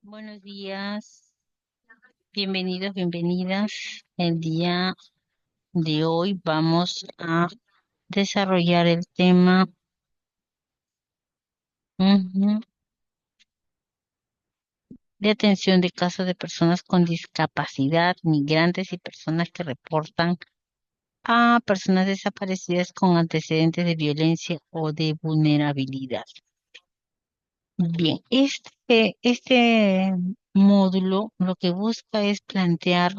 Buenos días, bienvenidos, bienvenidas. El día de hoy vamos a desarrollar el tema ujú, de atención de casos de personas con discapacidad, migrantes y personas que reportan a personas desaparecidas con antecedentes de violencia o de vulnerabilidad. Bien, este módulo lo que busca es plantear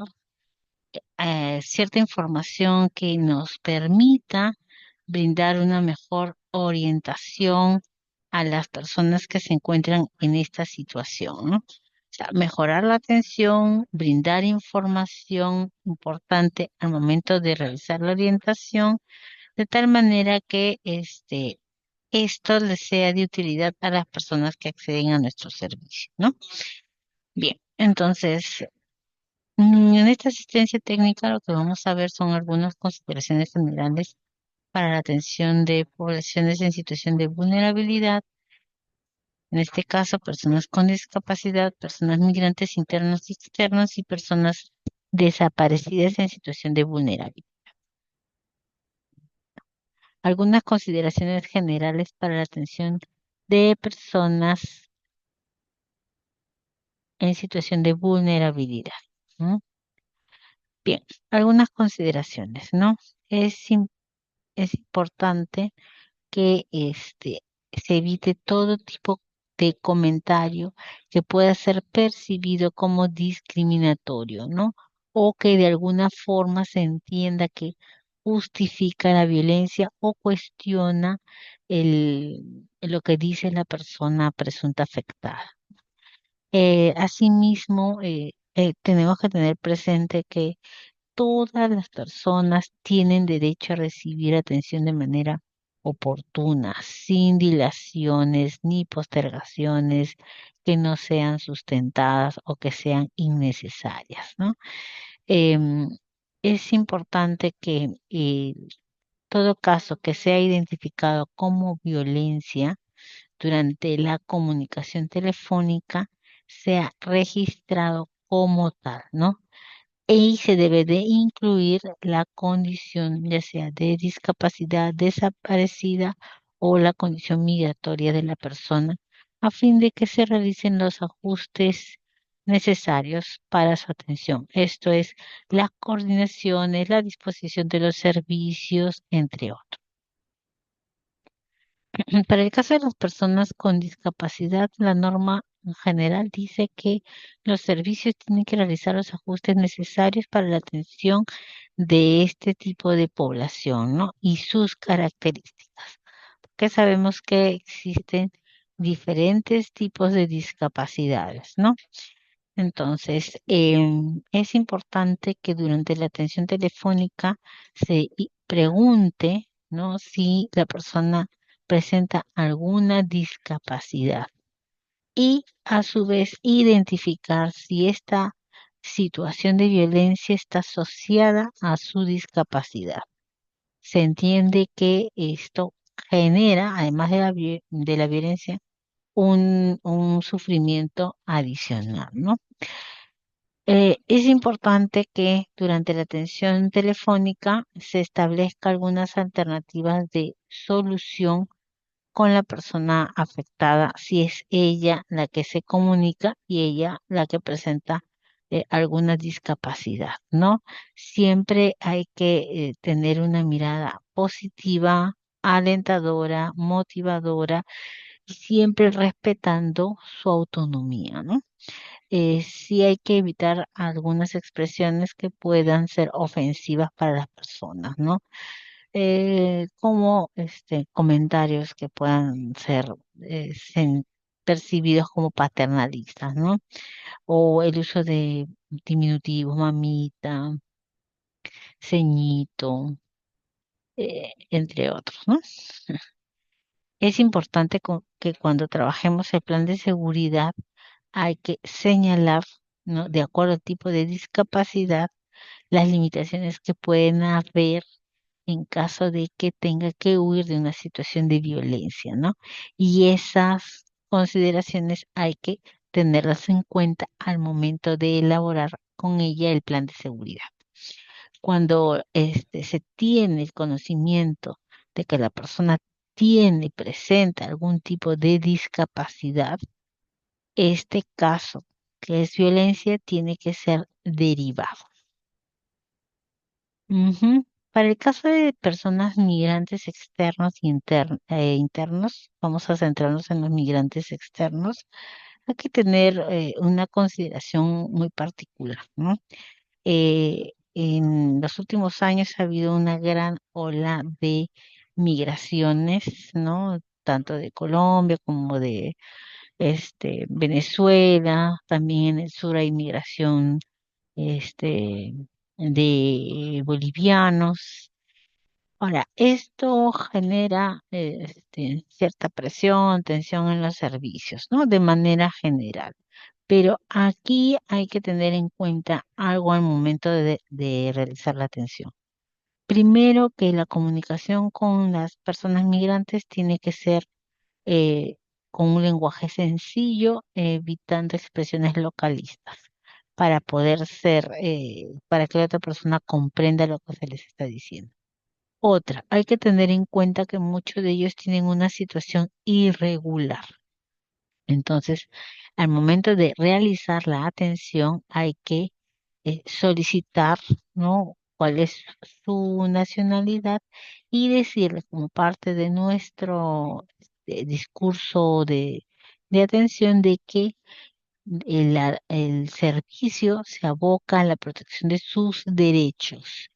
cierta información que nos permita brindar una mejor orientación a las personas que se encuentran en esta situación, ¿no? O sea, mejorar la atención, brindar información importante al momento de realizar la orientación, de tal manera que esto les sea de utilidad a las personas que acceden a nuestro servicio, ¿no? Bien, entonces, en esta asistencia técnica lo que vamos a ver son algunas consideraciones generales para la atención de poblaciones en situación de vulnerabilidad, en este caso personas con discapacidad, personas migrantes internos y externos y personas desaparecidas en situación de vulnerabilidad. Algunas consideraciones generales para la atención de personas en situación de vulnerabilidad. ¿No? Bien, algunas consideraciones, ¿no? Es, im- es importante que se evite todo tipo de comentario que pueda ser percibido como discriminatorio, ¿no? O que de alguna forma se entienda que justifica la violencia o cuestiona lo que dice la persona presunta afectada. Asimismo, tenemos que tener presente que todas las personas tienen derecho a recibir atención de manera oportuna, sin dilaciones ni postergaciones que no sean sustentadas o que sean innecesarias, ¿no? Em, es importante que todo caso que sea identificado como violencia durante la comunicación telefónica sea registrado como tal, ¿no? Y se debe de incluir la condición, ya sea de discapacidad desaparecida o la condición migratoria de la persona, a fin de que se realicen los ajustes necesarios para su atención. Esto es, las coordinaciones, la disposición de los servicios, entre otros. Para el caso de las personas con discapacidad, la norma en general dice que los servicios tienen que realizar los ajustes necesarios para la atención de este tipo de población, ¿no? Y sus características. Porque sabemos que existen diferentes tipos de discapacidades, ¿no? Entonces, es importante que durante la atención telefónica pregunte, ¿no? Si la persona presenta alguna discapacidad y a su vez identificar si esta situación de violencia está asociada a su discapacidad. Se entiende que esto genera, además de la violencia, un sufrimiento adicional, ¿no? Es importante que durante la atención telefónica se establezca algunas alternativas de solución con la persona afectada, si es ella la que se comunica y ella la que presenta alguna discapacidad, ¿no? Siempre hay que tener una mirada positiva, alentadora, motivadora y siempre respetando su autonomía, ¿no? Sí hay que evitar algunas expresiones que puedan ser ofensivas para las personas, ¿no? Como comentarios que puedan ser percibidos como paternalistas, ¿no? O el uso de diminutivos, mamita, ceñito, entre otros, ¿no? Es importante que cuando trabajemos el plan de seguridad hay que señalar, ¿no? De acuerdo al tipo de discapacidad, las limitaciones que pueden haber en caso de que tenga que huir de una situación de violencia, ¿no? Y esas consideraciones hay que tenerlas en cuenta al momento de elaborar con ella el plan de seguridad. Cuando se tiene el conocimiento de que la persona tiene, presenta algún tipo de discapacidad, este caso, que es violencia, tiene que ser derivado. Ujú. Para el caso de personas migrantes externos y internos, vamos a centrarnos en los migrantes externos. Hay que tener una consideración muy particular, ¿no? En los últimos años ha habido una gran ola de migraciones, ¿no? Tanto de Colombia como de Venezuela. También en el sur hay migración de bolivianos. Ahora, esto genera cierta presión, tensión en los servicios, ¿no? De manera general. Pero aquí hay que tener en cuenta algo al momento de realizar la atención. Primero, que la comunicación con las personas migrantes tiene que ser eh, con un lenguaje sencillo, evitando expresiones localistas, para poder para que la otra persona comprenda lo que se les está diciendo. Otra, hay que tener en cuenta que muchos de ellos tienen una situación irregular. Entonces, al momento de realizar la atención, hay que solicitar, ¿no? Cuál es su nacionalidad y decirle como parte de nuestro discurso de atención de que el servicio se aboca a la protección de sus derechos.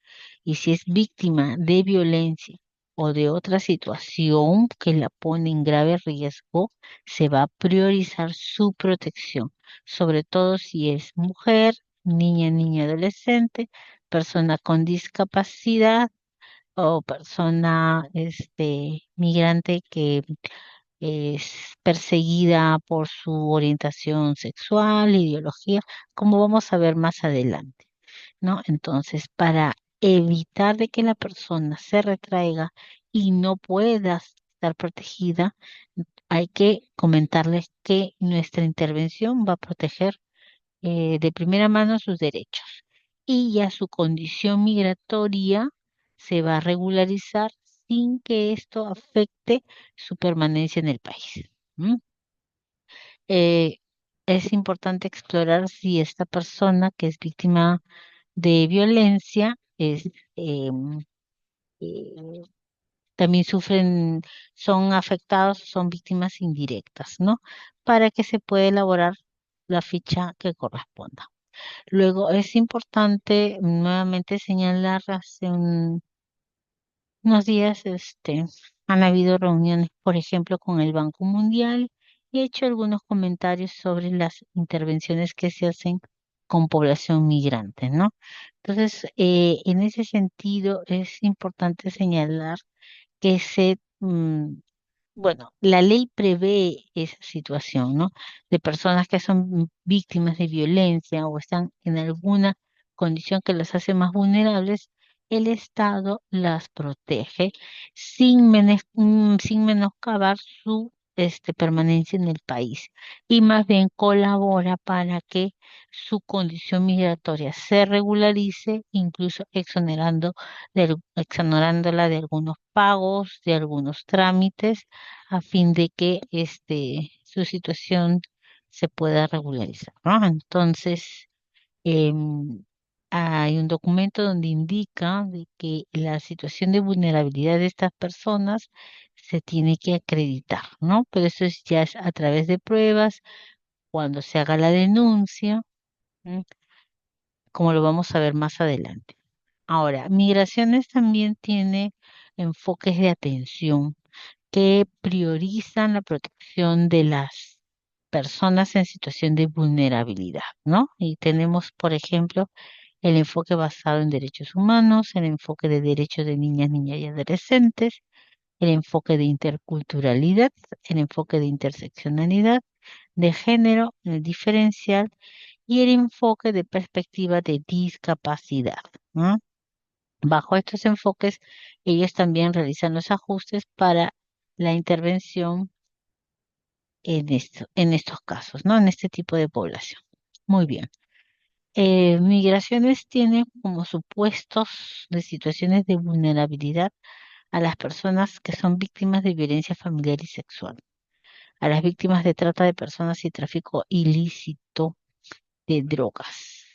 Y si es víctima de violencia o de otra situación que la pone en grave riesgo, se va a priorizar su protección, sobre todo si es mujer, niña, adolescente, persona con discapacidad o persona migrante que es perseguida por su orientación sexual, ideología, como vamos a ver más adelante, ¿no? Entonces, para evitar de que la persona se retraiga y no pueda estar protegida, hay que comentarles que nuestra intervención va a proteger de primera mano sus derechos y ya su condición migratoria se va a regularizar sin que esto afecte su permanencia en el país. ¿M? Eh, es importante explorar si esta persona que es víctima de violencia em, eh, también son afectados, son víctimas indirectas, ¿no? Para que se pueda elaborar la ficha que corresponda. Luego es importante nuevamente señalar, unos días han habido reuniones, por ejemplo, con el Banco Mundial y he hecho algunos comentarios sobre las intervenciones que se hacen con población migrante, ¿no? Entonces, en ese sentido es importante señalar que bueno, la ley prevé esa situación, ¿no? De personas que son víctimas de violencia o están en alguna condición que las hace más vulnerables, el Estado las protege sin menoscabar su permanencia en el país y más bien colabora para que su condición migratoria se regularice, incluso exonerándola de algunos pagos, de algunos trámites a fin de que su situación se pueda regularizar, ¿no? Entonces, em, hay un documento donde indica de que la situación de vulnerabilidad de estas personas se tiene que acreditar, ¿no? Pero ya es a través de pruebas, cuando se haga la denuncia, ¿m? Como lo vamos a ver más adelante. Ahora, migraciones también tiene enfoques de atención que priorizan la protección de las personas en situación de vulnerabilidad, ¿no? Y tenemos, por ejemplo, el enfoque basado en derechos humanos, el enfoque de derechos de niñas y adolescentes, el enfoque de interculturalidad, el enfoque de interseccionalidad, de género, el diferencial y el enfoque de perspectiva de discapacidad, ¿no? Bajo estos enfoques, ellos también realizan los ajustes para la intervención en estos casos, ¿no? En este tipo de población. Muy bien. Migraciones tiene como supuestos de situaciones de vulnerabilidad a las personas que son víctimas de violencia familiar y sexual, a las víctimas de trata de personas y tráfico ilícito de drogas.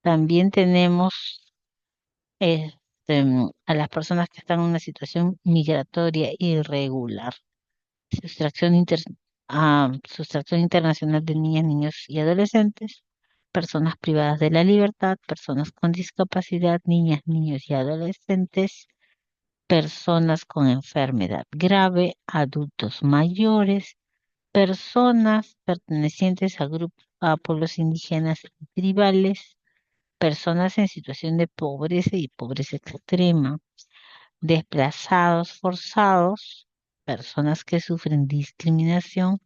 También tenemos a las personas que están en una situación migratoria irregular, sustracción, sustracción internacional de niñas, niños y adolescentes, personas privadas de la libertad, personas con discapacidad, niñas, niños y adolescentes, personas con enfermedad grave, adultos mayores, personas pertenecientes a grupos, a pueblos indígenas y tribales, personas en situación de pobreza y pobreza extrema, desplazados forzados, personas que sufren discriminación,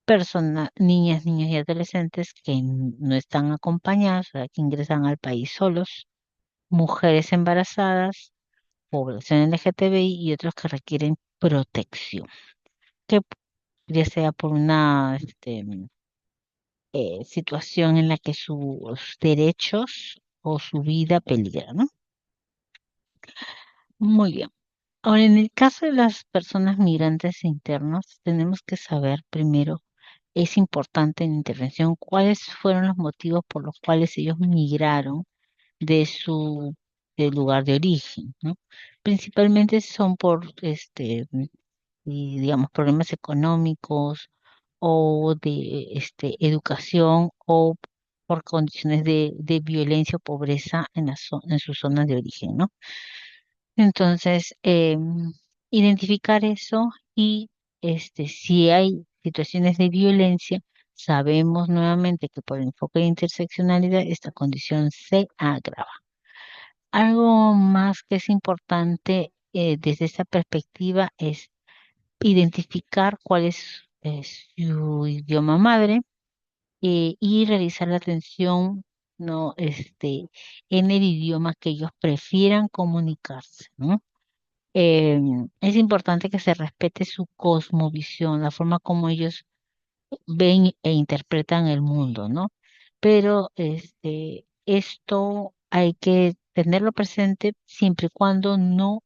personas, niñas, niños y adolescentes que no están acompañados, o sea, que ingresan al país solos, mujeres embarazadas, población LGTBI y otros que requieren protección, que ya sea por una situación en la que sus derechos o su vida peligra, ¿no? Muy bien. Ahora, en el caso de las personas migrantes internos, tenemos que saber primero, es importante en intervención, cuáles fueron los motivos por los cuales ellos migraron de su del lugar de origen, ¿no? Principalmente son por y, digamos, problemas económicos o de educación o por condiciones de violencia o pobreza en en sus zonas de origen, ¿no? Entonces, identificar eso y si hay situaciones de violencia, sabemos nuevamente que por el enfoque de interseccionalidad esta condición se agrava. Algo más que es importante desde esta perspectiva es identificar cuál es su idioma madre y realizar la atención no en el idioma que ellos prefieran comunicarse, ¿no? Eh, es importante que se respete su cosmovisión, la forma como ellos ven e interpretan el mundo, ¿no? Pero esto hay que tenerlo presente siempre y cuando no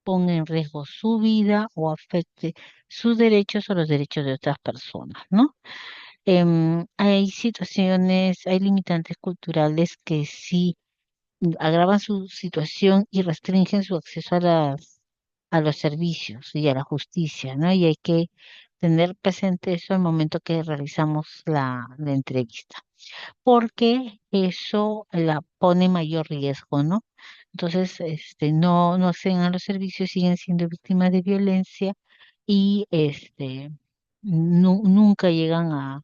ponga en riesgo su vida o afecte sus derechos o los derechos de otras personas, ¿no? Hay situaciones, hay limitantes culturales que sí agravan su situación y restringen su acceso a los servicios y a la justicia, ¿no? Y hay que tener presente eso al momento que realizamos la entrevista, porque eso la pone en mayor riesgo, ¿no? Entonces, no acceden a los servicios, siguen siendo víctimas de violencia y nunca llegan a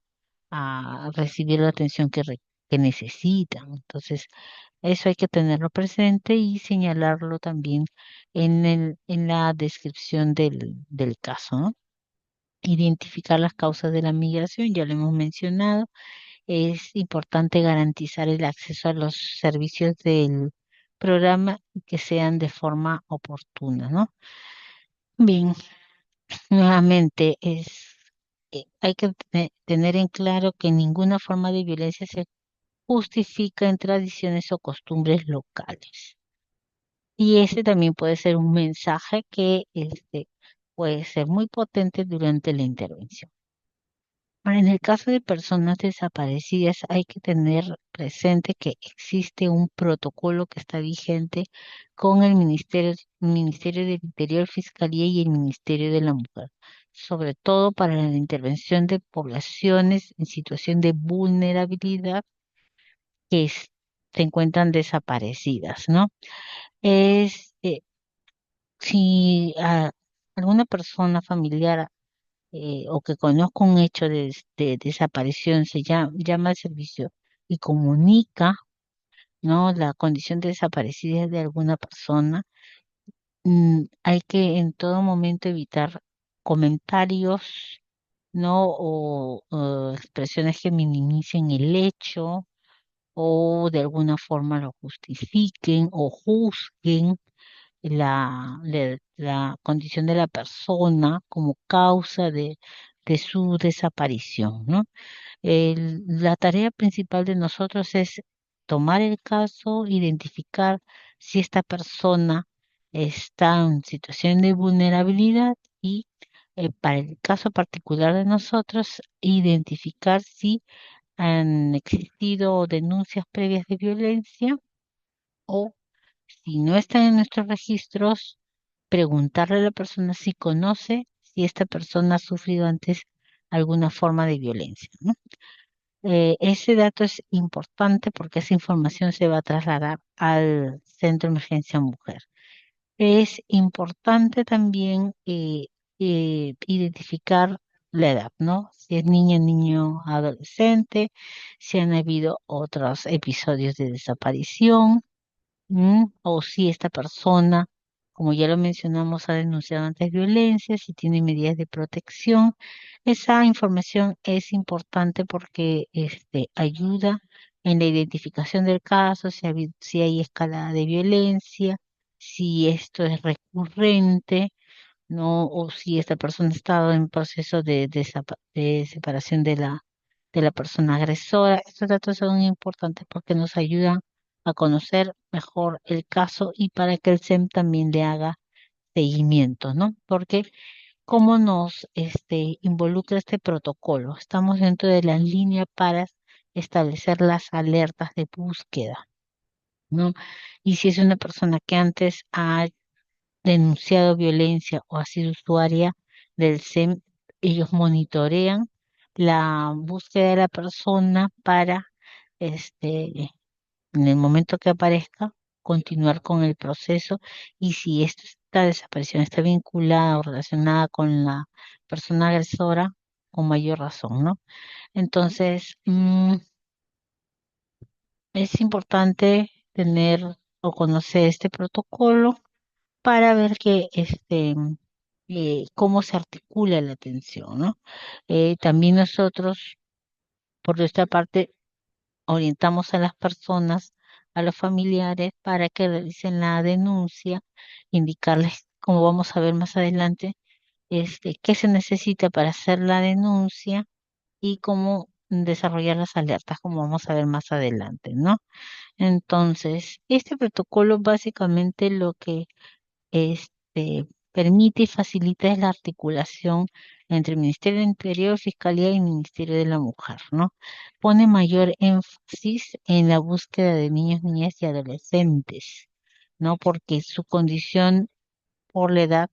recibir la atención que necesitan. Entonces, eso hay que tenerlo presente y señalarlo también en la descripción del caso, ¿no? Identificar las causas de la migración, ya lo hemos mencionado. Es importante garantizar el acceso a los servicios del programa y que sean de forma oportuna, ¿no? Bien, nuevamente hay que tener en claro que ninguna forma de violencia se justifica en tradiciones o costumbres locales. Y ese también puede ser un mensaje que puede ser muy potente durante la intervención. Ahora, en el caso de personas desaparecidas, hay que tener presente que existe un protocolo que está vigente con el Ministerio del Interior, Fiscalía y el Ministerio de la Mujer, sobre todo para la intervención de poblaciones en situación de vulnerabilidad que se encuentran desaparecidas, ¿no? Es si alguna persona familiar o que conozca un hecho de desaparición se llama al servicio y comunica, ¿no? La condición de desaparecida de alguna persona, hay que en todo momento evitar comentarios, ¿no? O expresiones que minimicen el hecho o de alguna forma lo justifiquen o juzguen la condición de la persona como causa de su desaparición, ¿no? La tarea principal de nosotros es tomar el caso, identificar si esta persona está en situación de vulnerabilidad y para el caso particular de nosotros, identificar si han existido denuncias previas de violencia o si no están en nuestros registros, preguntarle a la persona si conoce si esta persona ha sufrido antes alguna forma de violencia, ¿no? Ese dato es importante porque esa información se va a trasladar al Centro de Emergencia Mujer. Es importante también identificar la edad, ¿no? Si es niña, niño, adolescente, si han habido otros episodios de desaparición. O si esta persona, como ya lo mencionamos, ha denunciado antes violencia, si tiene medidas de protección. Esa información es importante porque ayuda en la identificación del caso, si hay escalada de violencia, si esto es recurrente, ¿no? O si esta persona ha estado en proceso de separación de la persona agresora. Estos datos son importantes porque nos ayudan a conocer mejor el caso y para que el SEM también le haga seguimiento, ¿no? Porque cómo nos involucra este protocolo. Estamos dentro de la línea para establecer las alertas de búsqueda, ¿no? Y si es una persona que antes ha denunciado violencia o ha sido usuaria del SEM, ellos monitorean la búsqueda de la persona para, en el momento que aparezca, continuar con el proceso y si esta desaparición está vinculada o relacionada con la persona agresora, con mayor razón, ¿no? Entonces, es importante tener o conocer este protocolo para ver cómo se articula la atención, ¿no? También nosotros, por nuestra parte, orientamos a las personas, a los familiares, para que realicen la denuncia, indicarles, como vamos a ver más adelante, qué se necesita para hacer la denuncia y cómo desarrollar las alertas, como vamos a ver más adelante, ¿no? Entonces, este protocolo básicamente lo que permite y facilita la articulación entre el Ministerio del Interior, Fiscalía y Ministerio de la Mujer, ¿no? Pone mayor énfasis en la búsqueda de niños, niñas y adolescentes, ¿no? Porque su condición por la edad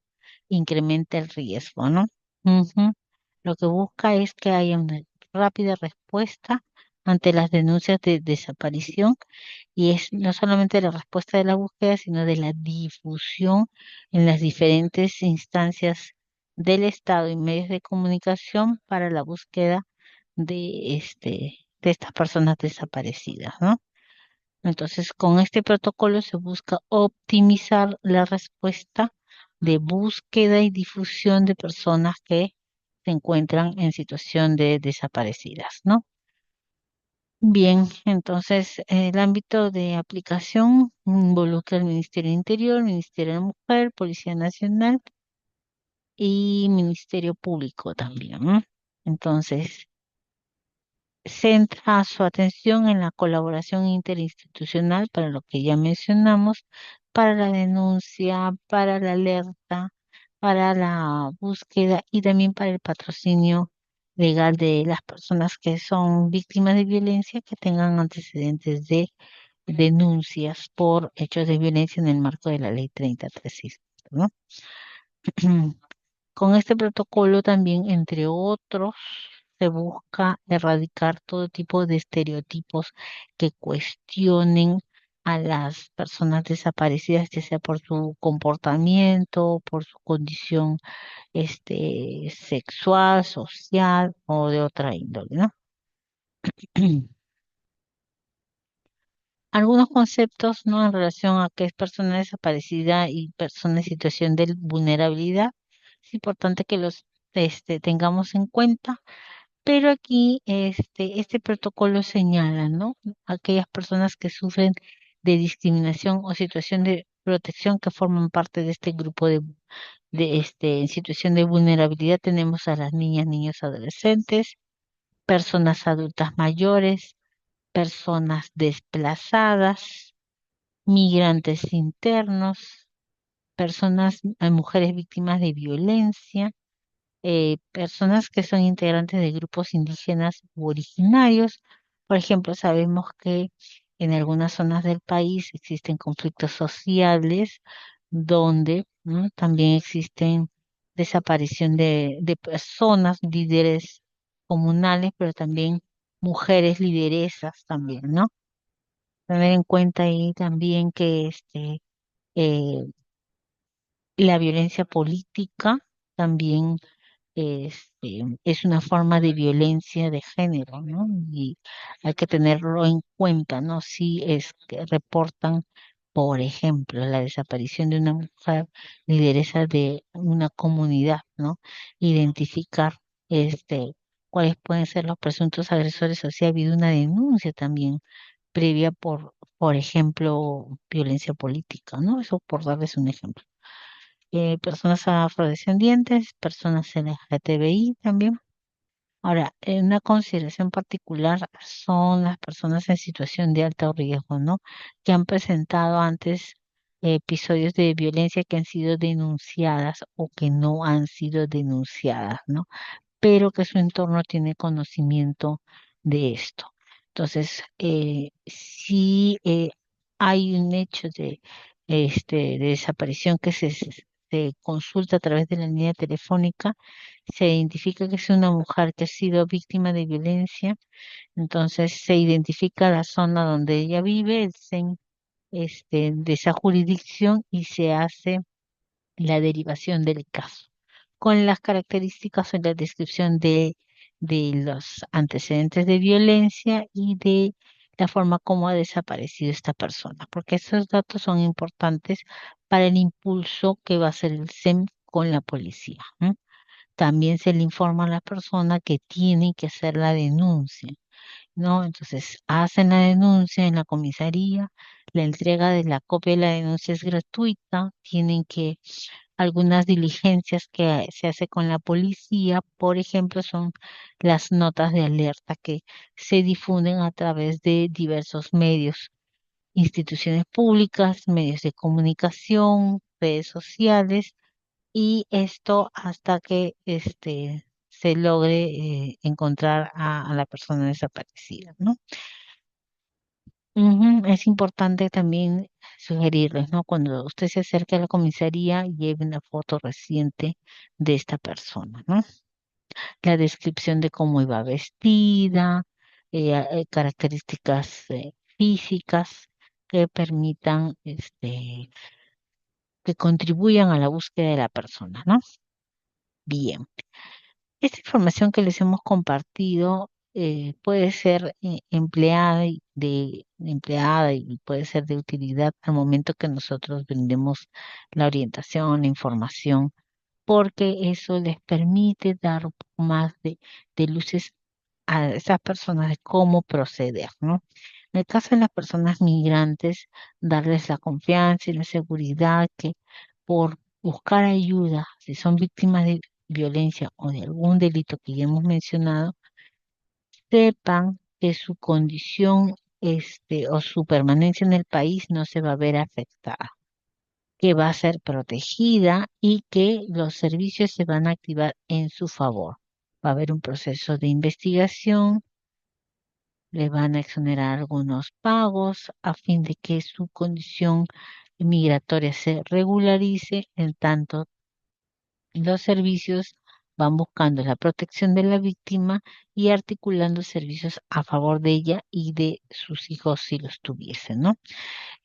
incrementa el riesgo, ¿no? Ujú. Lo que busca es que haya una rápida respuesta ante las denuncias de desaparición y es no solamente la respuesta de la búsqueda, sino de la difusión en las diferentes instancias del Estado y medios de comunicación para la búsqueda de estas personas desaparecidas, ¿no? Entonces, con este protocolo se busca optimizar la respuesta de búsqueda y difusión de personas que se encuentran en situación de desaparecidas, ¿no? Bien, entonces el ámbito de aplicación involucra el Ministerio del Interior, Ministerio de la Mujer, Policía Nacional y Ministerio Público también, ¿no? Entonces, centra su atención en la colaboración interinstitucional para lo que ya mencionamos, para la denuncia, para la alerta, para la búsqueda y también para el patrocinio legal de las personas que son víctimas de violencia que tengan antecedentes de denuncias por hechos de violencia en el marco de la ley 3036, ¿no? Con este protocolo también, entre otros, se busca erradicar todo tipo de estereotipos que cuestionen a las personas desaparecidas, ya sea por su comportamiento, por su condición sexual, social o de otra índole, ¿no? Algunos conceptos, ¿no? En relación a qué es persona desaparecida y persona en situación de vulnerabilidad, es importante que los tengamos en cuenta, pero aquí este protocolo señala, ¿no? Aquellas personas que sufren de discriminación o situación de protección que forman parte de este grupo en situación de vulnerabilidad tenemos a las niñas, niños, adolescentes, personas adultas mayores, personas desplazadas, migrantes internos, mujeres víctimas de violencia, personas que son integrantes de grupos indígenas u originarios. Por ejemplo, sabemos que en algunas zonas del país existen conflictos sociales donde, ¿no?, también existen desaparición de personas, líderes comunales, pero también mujeres lideresas también, ¿no? Tener en cuenta ahí también que eh, la violencia política también es una forma de violencia de género, ¿no? Y hay que tenerlo en cuenta, ¿no? Si es que reportan, por ejemplo, la desaparición de una mujer lideresa de una comunidad, ¿no? Identificar cuáles pueden ser los presuntos agresores, o si ha habido una denuncia también previa por ejemplo, violencia política, ¿no? Eso por darles un ejemplo. Personas afrodescendientes, personas LGTBI también. Ahora, una consideración particular son las personas en situación de alto riesgo, ¿no? Que han presentado antes episodios de violencia que han sido denunciadas o que no han sido denunciadas, ¿no? Pero que su entorno tiene conocimiento de esto. Entonces, si hay un hecho de desaparición que se consulta a través de la línea telefónica, se identifica que es una mujer que ha sido víctima de violencia, entonces se identifica la zona donde ella vive, el CEN de esa jurisdicción, y se hace la derivación del caso, con las características en la descripción de los antecedentes de violencia y de la forma como ha desaparecido esta persona, porque esos datos son importantes para el impulso que va a hacer el SEM con la policía, ¿no? También se le informa a la persona que tiene que hacer la denuncia, ¿no? Entonces, hacen la denuncia en la comisaría, la entrega de la copia de la denuncia es gratuita, tienen que algunas diligencias que se hace con la policía, por ejemplo, son las notas de alerta que se difunden a través de diversos medios, instituciones públicas, medios de comunicación, redes sociales, y esto hasta que se logre encontrar a la persona desaparecida, ¿no? Ujú. Es importante también sugerirles, ¿no? Cuando usted se acerque a la comisaría, lleve una foto reciente de esta persona, ¿no? La descripción de cómo iba vestida, características físicas que permitan, que contribuyan a la búsqueda de la persona, ¿no? Bien. Esta información que les hemos compartido puede ser empleada y puede ser de utilidad al momento que nosotros brindemos la orientación, la información, porque eso les permite dar un poco más de luces a esas personas de cómo proceder, ¿no? En el caso de las personas migrantes, darles la confianza y la seguridad que por buscar ayuda, si son víctimas de violencia o de algún delito que ya hemos mencionado, sepan que su condición o su permanencia en el país no se va a ver afectada, que va a ser protegida y que los servicios se van a activar en su favor. Va a haber un proceso de investigación, le van a exonerar algunos pagos a fin de que su condición migratoria se regularice, en tanto los servicios van buscando la protección de la víctima y articulando servicios a favor de ella y de sus hijos si los tuviesen, ¿no?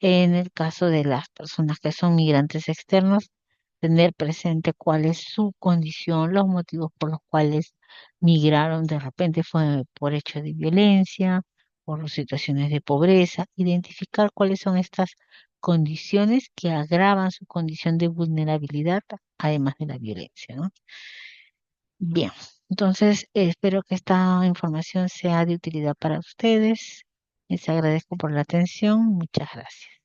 En el caso de las personas que son migrantes externos, tener presente cuál es su condición, los motivos por los cuales migraron, de repente fue por hecho de violencia, por situaciones de pobreza, identificar cuáles son estas condiciones que agravan su condición de vulnerabilidad, además de la violencia, ¿no? Bien, entonces espero que esta información sea de utilidad para ustedes. Les agradezco por la atención. Muchas gracias.